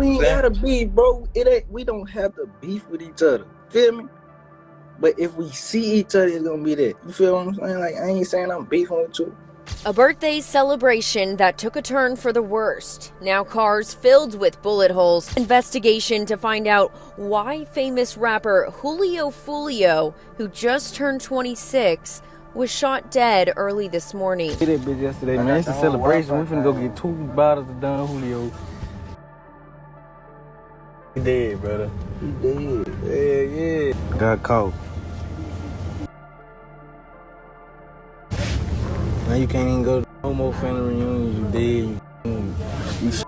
we ain't gotta beef, bro. It ain't. We don't have to beef with each other. Feel me? But if we see each other, it's gonna be that. You feel what I'm saying? Like, I ain't saying I'm beefing with you. A birthday celebration that took a turn for the worst. Now cars filled with bullet holes. Investigation to find out why famous rapper Julio Foolio, who just turned 26, was shot dead early this morning. Hit that bitch yesterday, man. It's a celebration. We finna go get 2 bottles of Don Julio. He dead, brother. He dead. Yeah. Got caught. Now you can't even go to no more family reunions. You dead.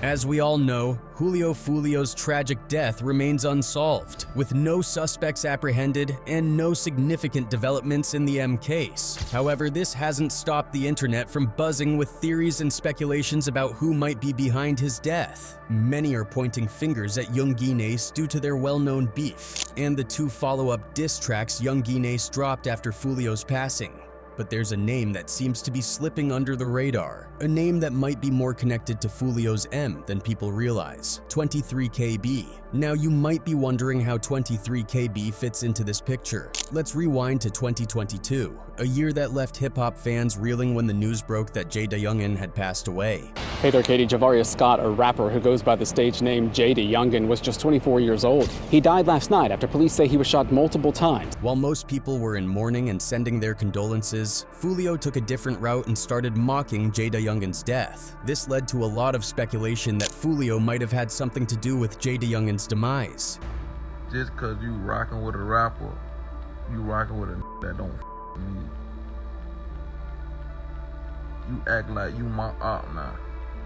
As we all know, Julio Foolio's tragic death remains unsolved, with no suspects apprehended and no significant developments in the M case. However, this hasn't stopped the internet from buzzing with theories and speculations about who might be behind his death. Many are pointing fingers at Young Guinness due to their well-known beef, and the 2 follow-up diss tracks Young Guinness dropped after Foolio's passing. But there's a name that seems to be slipping under the radar, a name that might be more connected to Foolio's M than people realize, 23KB. Now you might be wondering how 23KB fits into this picture. Let's rewind to 2022, a year that left hip-hop fans reeling when the news broke that JayDaYoungan had passed away. Hey there, Katie. Javarius Scott, a rapper who goes by the stage name JayDaYoungan, was just 24 years old. He died last night after police say he was shot multiple times. While most people were in mourning and sending their condolences, Foolio took a different route and started mocking JayDaYoungan's death. This led to a lot of speculation that Foolio might have had something to do with JayDaYoungan's demise. Just cause you rocking with a rapper, you rocking with a that don't need. You act like you my op now.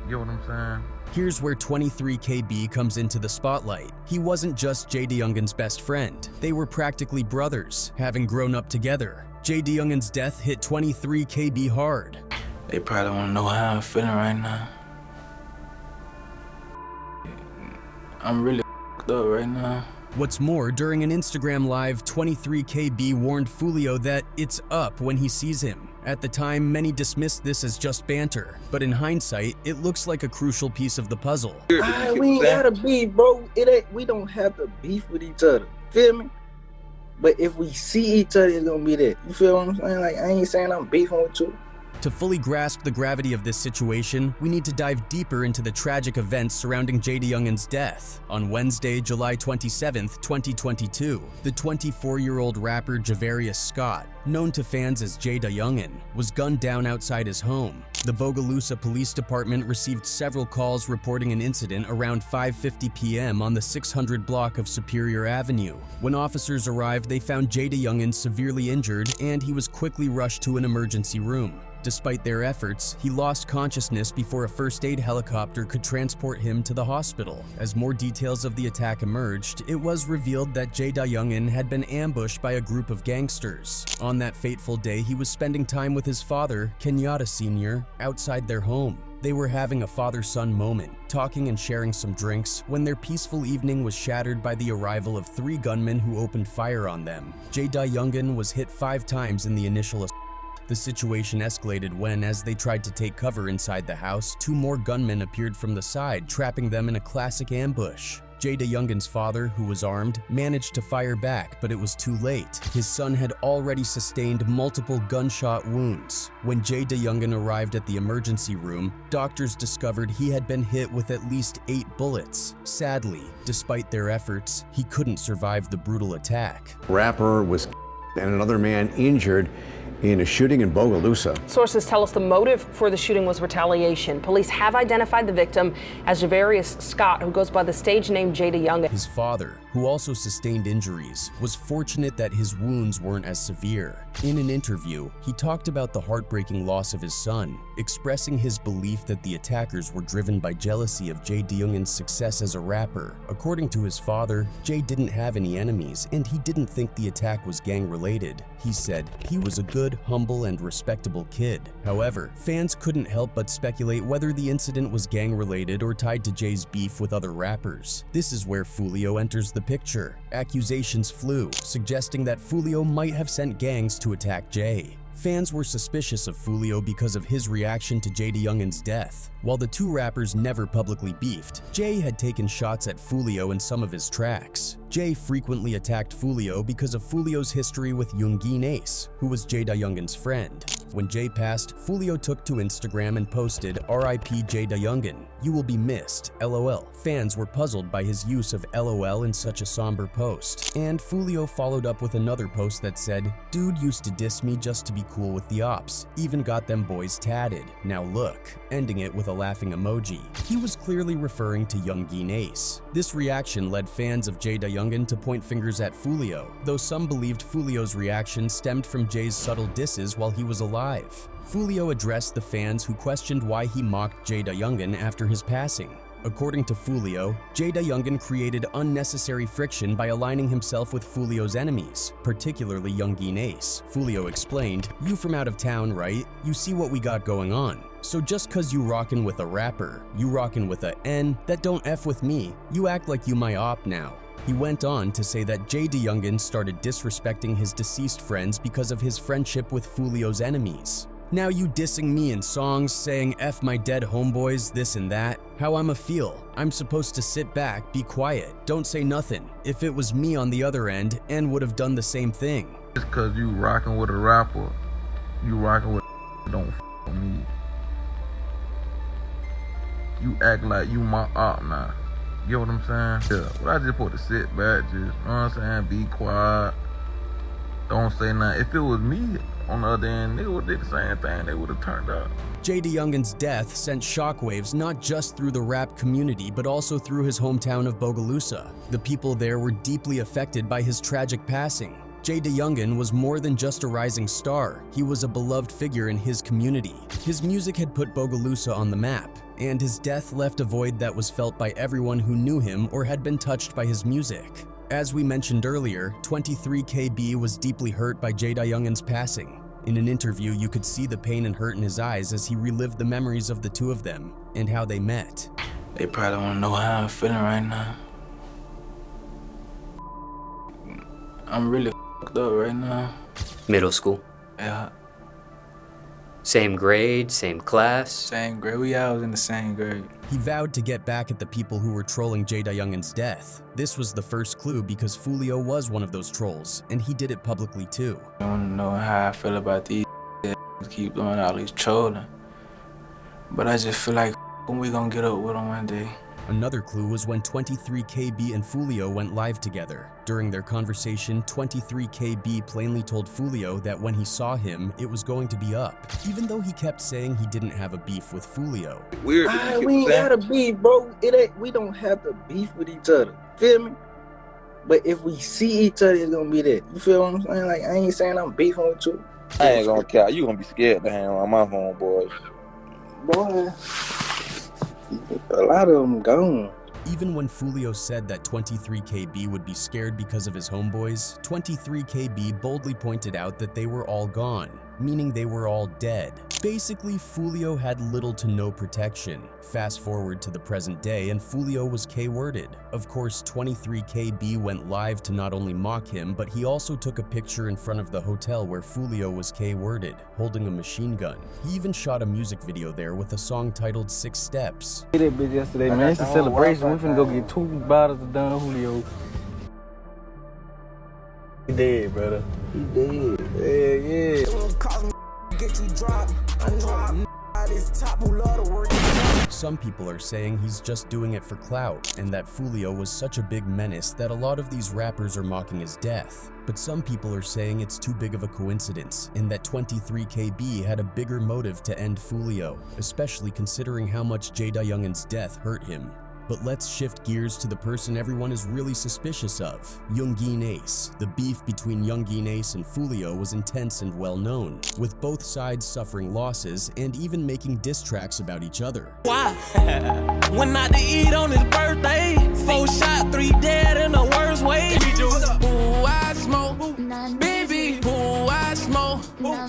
You know what I'm saying? Here's where 23KB comes into the spotlight. He wasn't just JayDaYoungan's best friend. They were practically brothers, having grown up together. JayDaYoungan's death hit 23KB hard. They probably want to know how I'm feeling right now. I'm really up right now. What's more, during an Instagram live, 23KB warned Foolio that it's up when he sees him. At the time, many dismissed this as just banter, but in hindsight, it looks like a crucial piece of the puzzle. We ain't gotta beef, bro. It ain't. We don't have to beef with each other. Feel me? But if we see each other, it's gonna be that. You feel what I'm saying? Like, I ain't saying I'm beefing with you. To fully grasp the gravity of this situation, we need to dive deeper into the tragic events surrounding JayDaYoungan's death. On Wednesday, July 27, 2022, the 24-year-old rapper Javarius Scott, known to fans as JayDaYoungan, was gunned down outside his home. The Bogalusa Police Department received several calls reporting an incident around 5:50 p.m. on the 600 block of Superior Avenue. When officers arrived, they found JayDaYoungan severely injured, and he was quickly rushed to an emergency room. Despite their efforts, he lost consciousness before a first aid helicopter could transport him to the hospital. As more details of the attack emerged, it was revealed that JayDaYoungan had been ambushed by a group of gangsters. On that fateful day, he was spending time with his father, Kenyatta Sr., outside their home. They were having a father-son moment, talking and sharing some drinks, when their peaceful evening was shattered by the arrival of 3 gunmen who opened fire on them. JayDaYoungan was hit 5 times in the initial assault. The situation escalated when, as they tried to take cover inside the house, 2 more gunmen appeared from the side, trapping them in a classic ambush. JayDaYoungan's father, who was armed, managed to fire back, but it was too late. His son had already sustained multiple gunshot wounds. When JayDaYoungan arrived at the emergency room, doctors discovered he had been hit with at least 8 bullets. Sadly, despite their efforts, he couldn't survive the brutal attack. Rapper was and another man injured in a shooting in Bogalusa. Sources tell us the motive for the shooting was retaliation. Police have identified the victim as Javarius Scott, who goes by the stage name JayDaYoungan. His father, who also sustained injuries, was fortunate that his wounds weren't as severe. In an interview, he talked about the heartbreaking loss of his son, expressing his belief that the attackers were driven by jealousy of JayDaYoungan's success as a rapper. According to his father, Jay didn't have any enemies, and he didn't think the attack was gang-related. He said he was a good, humble, and respectable kid. However, fans couldn't help but speculate whether the incident was gang-related or tied to Jay's beef with other rappers. This is where Foolio enters the picture. Accusations flew, suggesting that Foolio might have sent gangs to attack Jay. Fans were suspicious of Foolio because of his reaction to JayDaYoungan's death. While the two rappers never publicly beefed, Jay had taken shots at Foolio in some of his tracks. Jay frequently attacked Foolio because of Foolio's history with Youngin Ace, who was JayDaYoungan's friend. When Jay passed, Foolio took to Instagram and posted, "R.I.P. JayDaYoungan. You will be missed, LOL." Fans were puzzled by his use of LOL in such a somber post. And Foolio followed up with another post that said, "Dude used to diss me just to be cool with the ops. Even got them boys tatted. Now look," ending it with a laughing emoji. He was clearly referring to Youngin Ace. This reaction led fans of JayDaYoungan to point fingers at Foolio, though some believed Foolio's reaction stemmed from Jay's subtle disses while he was alive. Foolio addressed the fans who questioned why he mocked JayDaYoungan after his passing. According to Foolio, JayDaYoungan created unnecessary friction by aligning himself with Foolio's enemies, particularly Youngin Ace. Foolio explained, "You from out of town, right? You see what we got going on. So just cause you rockin' with a rapper, you rockin' with a N, that don't F with me, you act like you my op now." He went on to say that JayDaYoungan started disrespecting his deceased friends because of his friendship with Foolio's enemies. "Now you dissing me in songs, saying F my dead homeboys, this and that. How I'ma feel? I'm supposed to sit back, be quiet, don't say nothing. If it was me on the other end, N would have done the same thing." Just cause you rocking with a rapper, you rocking with don't with me. You act like you my op now. You get what I'm saying? Yeah, but I just put to sit back, just, you know what I'm saying, be quiet, don't say nothing. If it was me on the other end, they would have did the same thing, they would have turned up. JayDaYoungan's death sent shockwaves not just through the rap community, but also through his hometown of Bogalusa. The people there were deeply affected by his tragic passing. JayDaYoungan was more than just a rising star, he was a beloved figure in his community. His music had put Bogalusa on the map, and his death left a void that was felt by everyone who knew him or had been touched by his music. As we mentioned earlier, 23KB was deeply hurt by JayDaYoungan's passing. In an interview, you could see the pain and hurt in his eyes as he relived the memories of the two of them and how they met. They probably want to know how I'm feeling right now. I'm really f***ed up right now. Middle school? Yeah. Same grade, same class? Same grade. We all was in the same grade. He vowed to get back at the people who were trolling JayDaYoungan's death. This was the first clue because Foolio was one of those trolls, and he did it publicly too. I don't know how I feel about these keep doing all these trolling. But I just feel like when we gonna get up with them one day. Another clue was when 23KB and Foolio went live together. During their conversation, 23KB plainly told Foolio that when he saw him, it was going to be up, even though he kept saying he didn't have a beef with Foolio. Weird. We ain't got a beef, bro. We don't have to beef with each other. Feel me? But if we see each other, it's gonna be that. You feel what I'm saying? Like, I ain't saying I'm beefing with you. I ain't gonna care. You gonna be scared to hang around my homeboys. Boy, a lot of them gone. Even when Foolio said that 23KB would be scared because of his homeboys, 23KB boldly pointed out that they were all gone, meaning they were all dead. Basically, Foolio had little to no protection. Fast forward to the present day and Foolio was K-worded. Of course, 23KB went live to not only mock him, but he also took a picture in front of the hotel where Foolio was K-worded, holding a machine gun. He even shot a music video there with a song titled 6 Steps. Hit that bitch yesterday, man. It's a celebration. We finna go get 2 bottles of Don Julio. He dead, brother. He dead. Yeah. Some people are saying he's just doing it for clout, and that Foolio was such a big menace that a lot of these rappers are mocking his death. But some people are saying it's too big of a coincidence, and that 23KB had a bigger motive to end Foolio, especially considering how much JayDaYoungan's death hurt him. But let's shift gears to the person everyone is really suspicious of, Youngin Ace. The beef between Youngin Ace and Foolio was intense and well known, with both sides suffering losses and even making diss tracks about each other. Why? Went out to eat on his birthday, 4 shot, 3 dead in the worst way. Ooh, I smoke, baby, ooh, I smoke,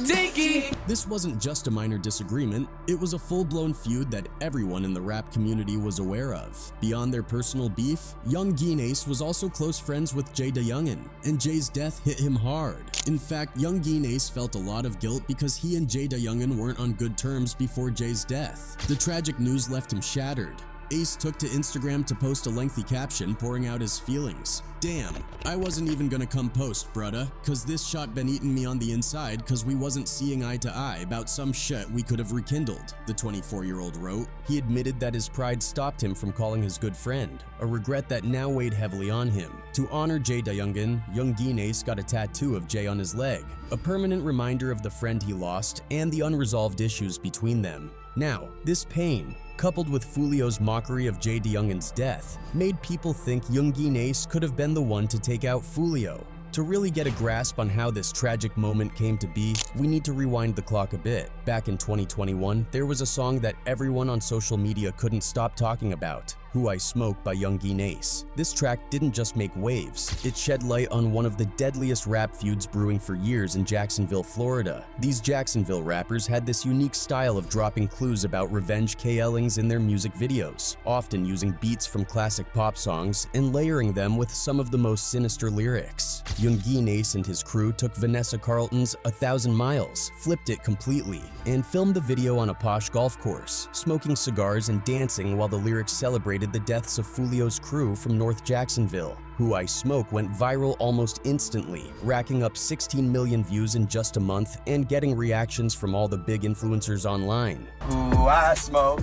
Tiki. This wasn't just a minor disagreement, it was a full-blown feud that everyone in the rap community was aware of. Beyond their personal beef, Young Ace was also close friends with JayDaYoungan, and Jay's death hit him hard. In fact, Young Ace felt a lot of guilt because he and JayDaYoungan weren't on good terms before Jay's death. The tragic news left him shattered. Ace took to Instagram to post a lengthy caption pouring out his feelings. "Damn, I wasn't even gonna come post, brudda, cause this shot been eating me on the inside cause we wasn't seeing eye to eye about some shit we could have rekindled," the 24-year-old wrote. He admitted that his pride stopped him from calling his good friend, a regret that now weighed heavily on him. To honor JayDaYoungan, Young Ace got a tattoo of Jay on his leg, a permanent reminder of the friend he lost and the unresolved issues between them. Now, this pain, coupled with Foolio's mockery of JayDaYoungan's death, made people think Young Ace could have been the one to take out Foolio. To really get a grasp on how this tragic moment came to be, we need to rewind the clock a bit. Back in 2021, there was a song that everyone on social media couldn't stop talking about, Who I Smoke by Young Ace. This track didn't just make waves, it shed light on one of the deadliest rap feuds brewing for years in Jacksonville, Florida. These Jacksonville rappers had this unique style of dropping clues about revenge KLings in their music videos, often using beats from classic pop songs and layering them with some of the most sinister lyrics. Young Ace and his crew took Vanessa Carlton's 1,000 Miles, flipped it completely, and filmed the video on a posh golf course, smoking cigars and dancing while the lyrics celebrated the deaths of Foolio's crew from North Jacksonville. Who I Smoke went viral almost instantly, racking up 16 million views in just a month and getting reactions from all the big influencers online. Who I Smoke.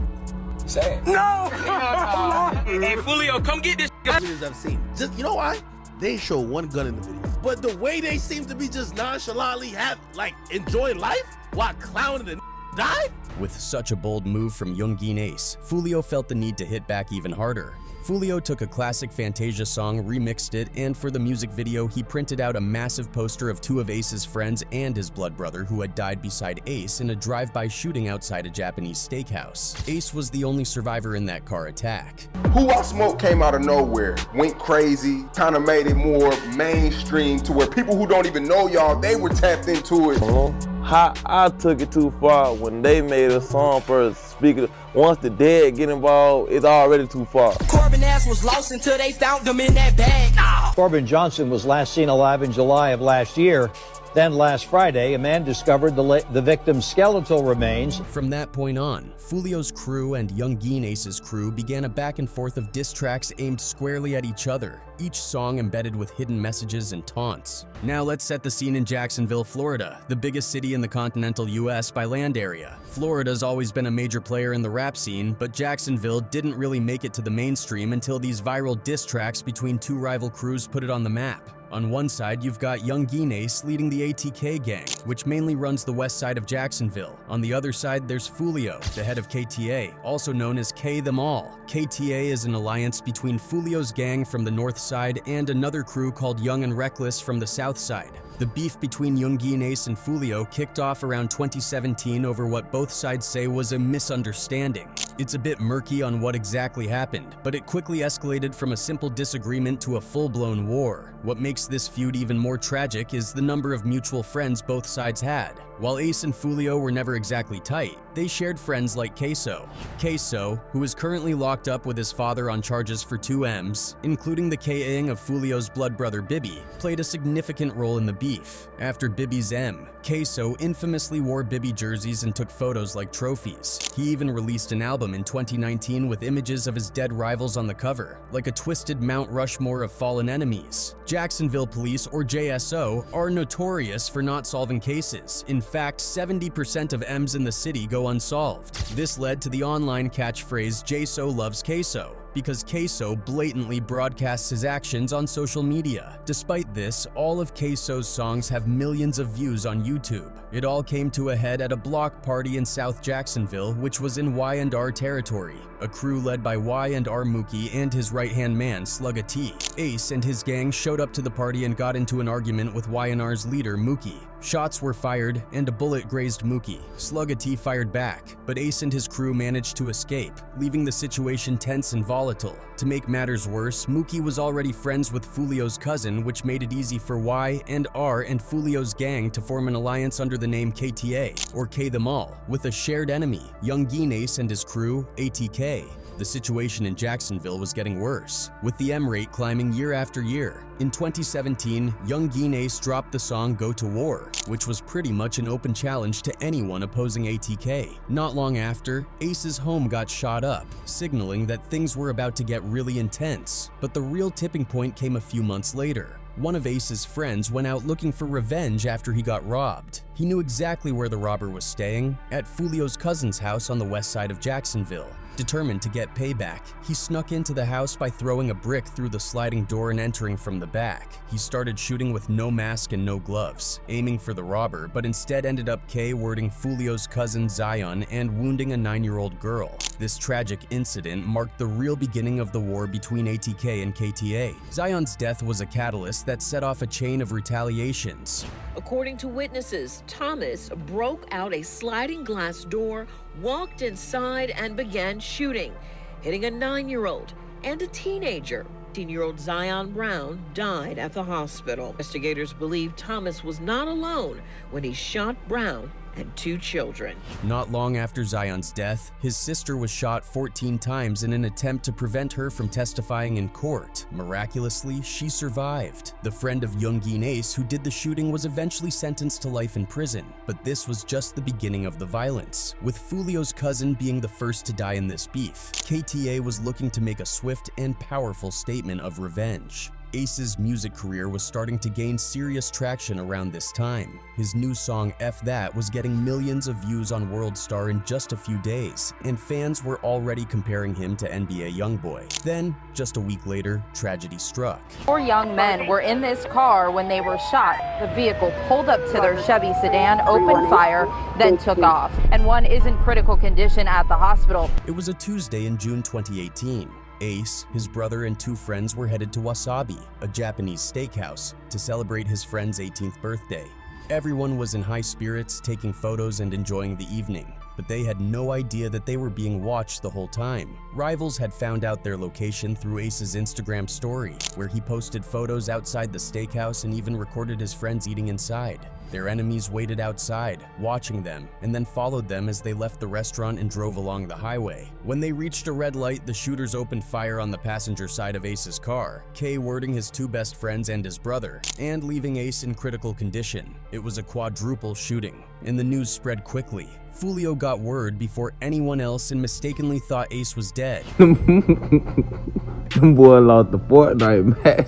Say it. No! Hey, Julio, come get this. Videos I've seen. Just, you know why? They show one gun in the video. But the way they seem to be just nonchalantly enjoying life while clowning and die? With such a bold move from Young Ace, Foolio felt the need to hit back even harder. Foolio took a classic Fantasia song, remixed it, and for the music video, he printed out a massive poster of two of Ace's friends and his blood brother who had died beside Ace in a drive-by shooting outside a Japanese steakhouse. Ace was the only survivor in that car attack. Who I Smoke came out of nowhere, went crazy, kind of made it more mainstream to where people who don't even know y'all, they were tapped into it. How I took it too far when they made a song for speaker. Once the dead get involved, it's already too far. Corbin ass was lost until they found him in that bag. Corbin Johnson was last seen alive in July of last year. Then last Friday, a man discovered the victim's skeletal remains. From that point on, Foolio's crew and Young Ace's crew began a back and forth of diss tracks aimed squarely at each other, each song embedded with hidden messages and taunts. Now let's set the scene in Jacksonville, Florida, the biggest city in the continental US by land area. Florida's always been a major player in the rap scene, but Jacksonville didn't really make it to the mainstream until these viral diss tracks between two rival crews put it on the map. On one side, you've got Young Ace leading the ATK gang, which mainly runs the west side of Jacksonville. On the other side, there's Foolio, the head of KTA, also known as K Them All. KTA is an alliance between Foolio's gang from the north side and another crew called Young and Reckless from the south side. The beef between Young Ace and Foolio kicked off around 2017 over what both sides say was a misunderstanding. It's a bit murky on what exactly happened, but it quickly escalated from a simple disagreement to a full-blown war. What makes this feud even more tragic is the number of mutual friends both sides had. While Ace and Foolio were never exactly tight, they shared friends like Queso. Queso, who is currently locked up with his father on charges for 2 M's, including the K-ing of Foolio's blood brother Bibby, played a significant role in the beef. After Bibby's M, Queso infamously wore Bibby jerseys and took photos like trophies. He even released an album in 2019 with images of his dead rivals on the cover, like a twisted Mount Rushmore of fallen enemies. Jacksonville Police, or JSO, are notorious for not solving cases. In fact, 70% of M's in the city go unsolved. This led to the online catchphrase JSO loves Queso, because Queso blatantly broadcasts his actions on social media. Despite this, all of Queso's songs have millions of views on YouTube. It all came to a head at a block party in South Jacksonville, which was in Y&R territory. A crew led by Y&R Mookie and his right-hand man, Slugga T. Ace and his gang showed up to the party and got into an argument with Y&R's leader, Mookie. Shots were fired and a bullet grazed Mookie. Slug-a-T fired back, but Ace and his crew managed to escape, leaving the situation tense and volatile. To make matters worse, Mookie was already friends with Foolio's cousin, which made it easy for Y and R and Foolio's gang to form an alliance under the name KTA, or K Them All, with a shared enemy, JayDaYoungan Ace and his crew, ATK. The situation in Jacksonville was getting worse, with the M rate climbing year after year. In 2017, JayDaYoungan Ace dropped the song Go to War, which was pretty much an open challenge to anyone opposing ATK. Not long after, Ace's home got shot up, signaling that things were about to get really intense. But the real tipping point came a few months later. One of Ace's friends went out looking for revenge after he got robbed. He knew exactly where the robber was staying, at Foolio's cousin's house on the west side of Jacksonville. Determined to get payback, he snuck into the house by throwing a brick through the sliding door and entering from the back. He started shooting with no mask and no gloves, aiming for the robber, but instead ended up K-wording Foolio's cousin Zion and wounding a 9-year-old girl. This tragic incident marked the real beginning of the war between ATK and KTA. Zion's death was a catalyst that set off a chain of retaliations. According to witnesses, Thomas broke out a sliding glass door, walked inside, and began shooting, hitting a 9-year-old and a teenager. 18-year-old Zion Brown died at the hospital. Investigators believe Thomas was not alone when he shot Brown and 2 children. Not long after Zion's death, his sister was shot 14 times in an attempt to prevent her from testifying in court. Miraculously, she survived. The friend of JayDaYoungan Ace who did the shooting was eventually sentenced to life in prison, but this was just the beginning of the violence, with Foolio's cousin being the first to die in this beef. KTA was looking to make a swift and powerful statement of revenge. Ace's music career was starting to gain serious traction around this time. His new song F That was getting millions of views on WorldStar in just a few days, and fans were already comparing him to NBA YoungBoy. Then, just a week later, tragedy struck. 4 young men were in this car when they were shot. The vehicle pulled up to their Chevy sedan, opened fire, then took off, and one is in critical condition at the hospital. It was a Tuesday in June 2018. Ace, his brother, and 2 friends were headed to Wasabi, a Japanese steakhouse, to celebrate his friend's 18th birthday. Everyone was in high spirits, taking photos and enjoying the evening, but they had no idea that they were being watched the whole time. Rivals had found out their location through Ace's Instagram story, where he posted photos outside the steakhouse and even recorded his friends eating inside. Their enemies waited outside, watching them, and then followed them as they left the restaurant and drove along the highway. When they reached a red light, the shooters opened fire on the passenger side of Ace's car, K-wording his 2 best friends and his brother, and leaving Ace in critical condition. It was a quadruple shooting, and the news spread quickly. Foolio got word before anyone else and mistakenly thought Ace was dead. Them boy lost the Fortnite match.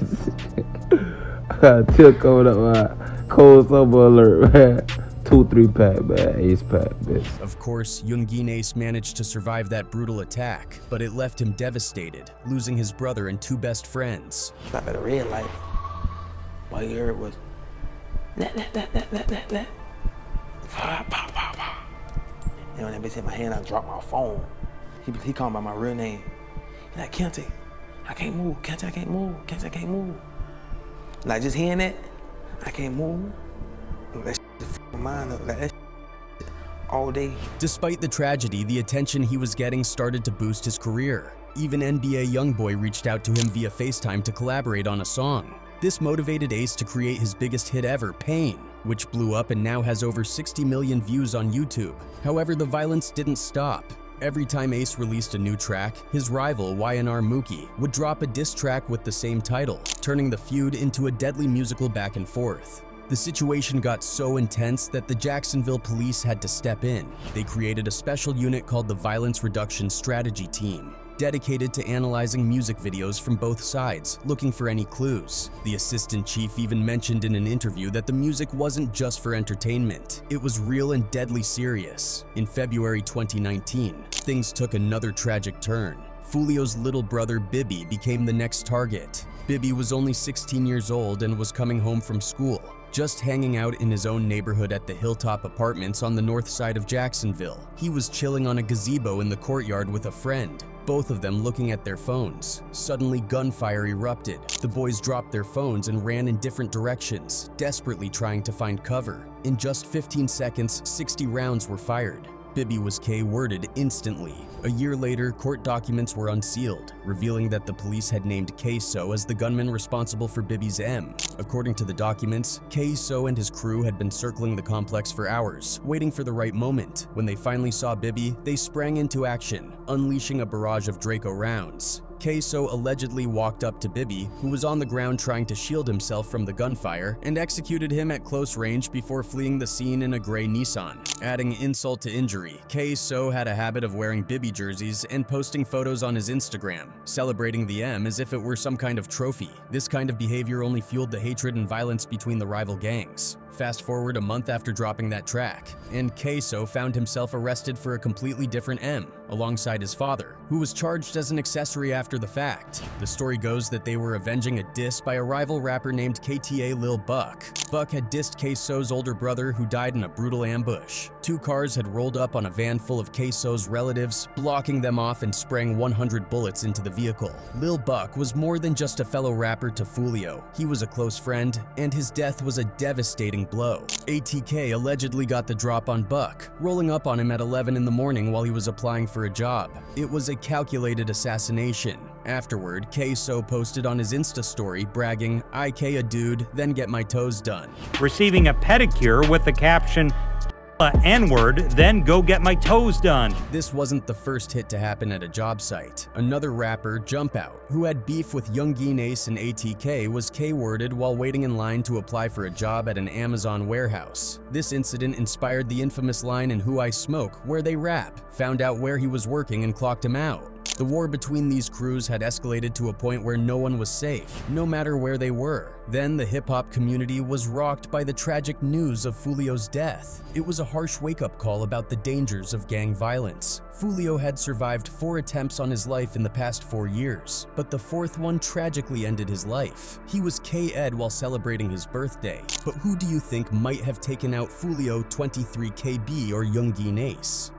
Still coming up, man. Cold summer alert, man. 2-3 pack, man. Ace pack, bitch. Of course, JayDaYoungan Ace managed to survive that brutal attack, but it left him devastated, losing his brother and 2 best friends. Stop at a red light. All you heard was that. And when that bitch hit my hand, I dropped my phone. He called by my real name. He's like, Kente, I can't move. Kente, I can't move. Kente, I can't move. Like, just hearing that, I can't move. That shit just f***ed my mind up. Like, that shit all day. Despite the tragedy, the attention he was getting started to boost his career. Even NBA YoungBoy reached out to him via FaceTime to collaborate on a song. This motivated Ace to create his biggest hit ever, Pain, which blew up and now has over 60 million views on YouTube. However, the violence didn't stop. Every time Ace released a new track, his rival, YNR Mookie, would drop a diss track with the same title, turning the feud into a deadly musical back and forth. The situation got so intense that the Jacksonville police had to step in. They created a special unit called the Violence Reduction Strategy Team, dedicated to analyzing music videos from both sides, looking for any clues. The assistant chief even mentioned in an interview that the music wasn't just for entertainment. It was real and deadly serious. In February 2019, things took another tragic turn. Foolio's little brother Bibby became the next target. Bibby was only 16 years old and was coming home from school. just hanging out in his own neighborhood at the Hilltop Apartments on the north side of Jacksonville. He was chilling on a gazebo in the courtyard with a friend, both of them looking at their phones. Suddenly, gunfire erupted. The boys dropped their phones and ran in different directions, desperately trying to find cover. In just 15 seconds, 60 rounds were fired. Bibby was K-worded instantly. A year later, court documents were unsealed, revealing that the police had named K-So as the gunman responsible for Bibby's M. According to the documents, K-So and his crew had been circling the complex for hours, waiting for the right moment. When they finally saw Bibby, they sprang into action, unleashing a barrage of Draco rounds. K-So allegedly walked up to Bibby, who was on the ground trying to shield himself from the gunfire, and executed him at close range before fleeing the scene in a gray Nissan. Adding insult to injury, K-So had a habit of wearing Bibby jerseys and posting photos on his Instagram, celebrating the M as if it were some kind of trophy. This kind of behavior only fueled the hatred and violence between the rival gangs. Fast forward a month after dropping that track, and K-So found himself arrested for a completely different M, alongside his father, who was charged as an accessory after the fact. The story goes that they were avenging a diss by a rival rapper named KTA Lil Buck. Buck had dissed K-So's older brother, who died in a brutal ambush. 2 cars had rolled up on a van full of K-So's relatives, blocking them off and spraying 100 bullets into the vehicle. Lil Buck was more than just a fellow rapper to Foolio. He was a close friend, and his death was a devastating blow. ATK allegedly got the drop on Buck, rolling up on him at 11 in the morning while he was applying for a job. It was a calculated assassination. Afterward, K-So posted on his Insta story bragging, "I K a dude, then get my toes done." Receiving a pedicure with the caption, N-word, then go get my toes done. This wasn't the first hit to happen at a job site. Another rapper, Jump Out, who had beef with Youngin Ace and ATK, was K-worded while waiting in line to apply for a job at an Amazon warehouse. This incident inspired the infamous line in Who I Smoke, where they rap, found out where he was working and clocked him out. The war between these crews had escalated to a point where no one was safe, no matter where they were. Then the hip-hop community was rocked by the tragic news of Foolio's death. It was a harsh wake-up call about the dangers of gang violence. Foolio had survived 4 attempts on his life in the past 4 years, but the 4th one tragically ended his life. He was K-Ed while celebrating his birthday. But who do you think might have taken out Foolio 23KB or Youngin Ace?